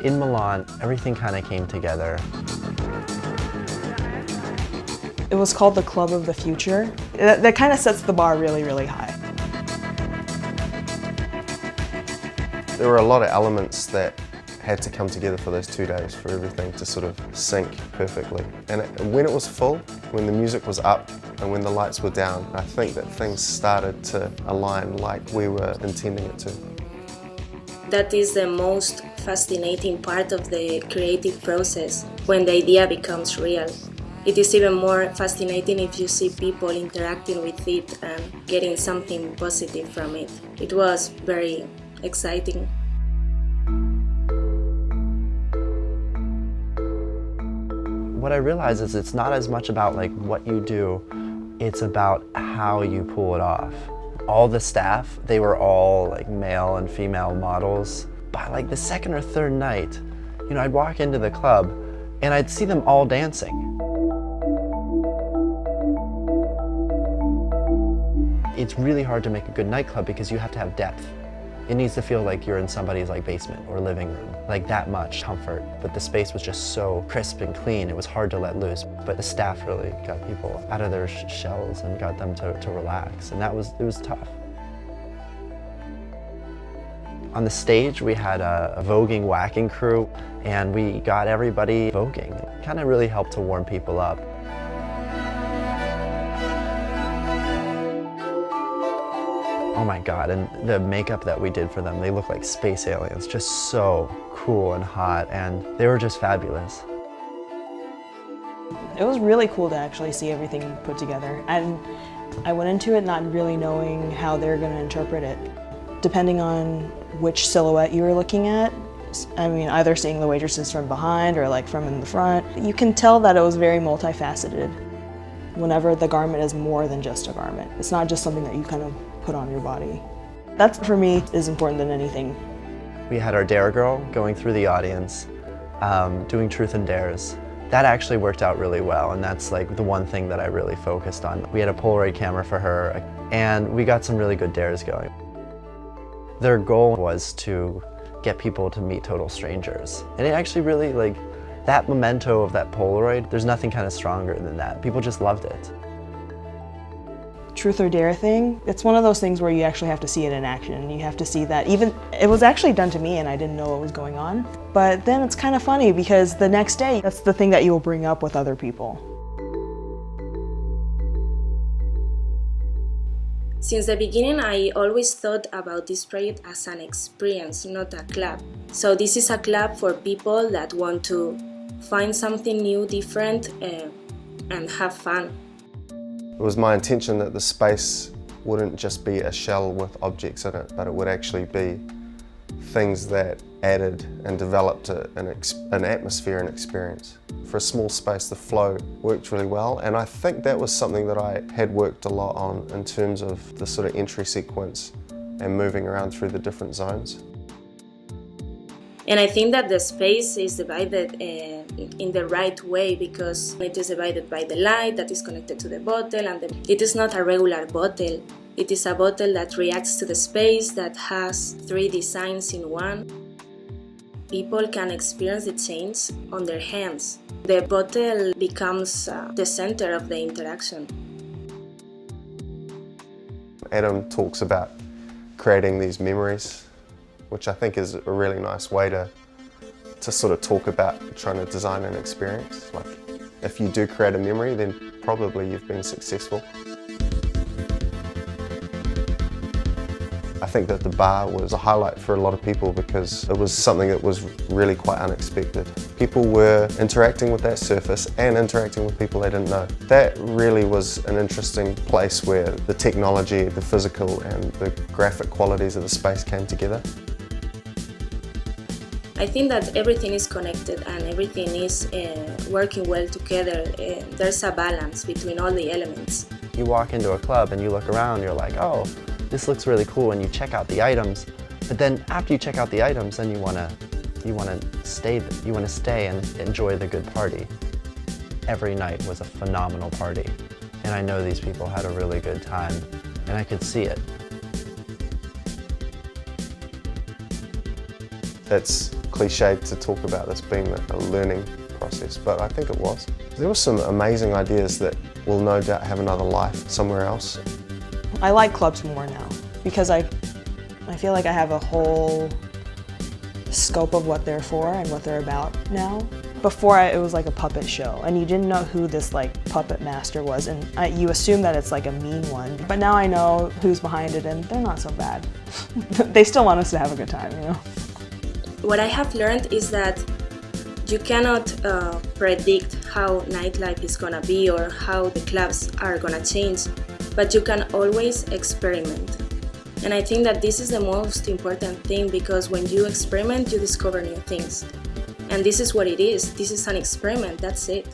In Milan, everything kind of came together. It was called the Club of the Future. That kind of sets the bar really, really high. There were a lot of elements that had to come together for those 2 days for everything to sort of sync perfectly. And when it was full, when the music was up and when the lights were down, I think that things started to align like we were intending it to. That is the most fascinating part of the creative process, when the idea becomes real. It is even more fascinating if you see people interacting with it and getting something positive from it. It was very exciting. What I realized is it's not as much about like what you do, it's about how you pull it off. All the staff, they were all like male and female models. By like the second or third night, you know, I'd walk into the club and I'd see them all dancing. It's really hard to make a good nightclub because you have to have depth. It needs to feel like you're in somebody's like basement or living room, like that much comfort. But the space was just so crisp and clean, it was hard to let loose. But the staff really got people out of their shells and got them to relax, and it was tough. On the stage, we had a voguing whacking crew, and we got everybody voguing. It kind of really helped to warm people up. Oh my God, and the makeup that we did for them, they look like space aliens, just so cool and hot, and they were just fabulous. It was really cool to actually see everything put together. And I went into it not really knowing how they're going to interpret it. Depending on which silhouette you were looking at, I mean, either seeing the waitresses from behind or like from in the front, you can tell that it was very multifaceted. Whenever the garment is more than just a garment. It's not just something that you kind of put on your body. That, for me, is important than anything. We had our Dare Girl going through the audience, doing Truth and Dares. That actually worked out really well, and that's like the one thing that I really focused on. We had a Polaroid camera for her, and we got some really good dares going. Their goal was to get people to meet total strangers. And it actually really, like, that memento of that Polaroid, there's nothing kind of stronger than that. People just loved it. Truth or dare thing, it's one of those things where you actually have to see it in action. You have to see that. Even, it was actually done to me and I didn't know what was going on. But then it's kind of funny because the next day, that's the thing that you will bring up with other people. Since the beginning, I always thought about this project as an experience, not a club. So this is a club for people that want to find something new, different, and have fun. It was my intention that the space wouldn't just be a shell with objects in it, but it would actually be things that added and developed an atmosphere and experience. For a small space, the flow worked really well, and I think that was something that I had worked a lot on in terms of the sort of entry sequence and moving around through the different zones. And I think that the space is divided in the right way because it is divided by the light that is connected to the bottle, and it is not a regular bottle. It is a bottle that reacts to the space, that has 3 designs in one. People can experience the change on their hands. The bottle becomes the center of the interaction. Adam talks about creating these memories, which I think is a really nice way to sort of talk about trying to design an experience. Like, if you do create a memory, then probably you've been successful. I think that the bar was a highlight for a lot of people because it was something that was really quite unexpected. People were interacting with that surface and interacting with people they didn't know. That really was an interesting place where the technology, the physical and the graphic qualities of the space came together. I think that everything is connected and everything is working well together. There's a balance between all the elements. You walk into a club and you look around, you're like, oh, this looks really cool, and you check out the items. But then after you check out the items, then you want to stay and enjoy the good party. Every night was a phenomenal party, and I know these people had a really good time, and I could see it. it's cliched to talk about this being a learning process, but I think it was. There were some amazing ideas that will no doubt have another life somewhere else. I like clubs more now because I feel like I have a whole scope of what they're for and what they're about now. Before it was like a puppet show and you didn't know who this like puppet master was, and you assume that it's like a mean one. But now I know who's behind it and they're not so bad. They still want us to have a good time, you know? What I have learned is that you cannot predict how nightlife is gonna be or how the clubs are gonna change, but you can always experiment. And I think that this is the most important thing, because when you experiment, you discover new things. And this is what it is. This is an experiment, that's it.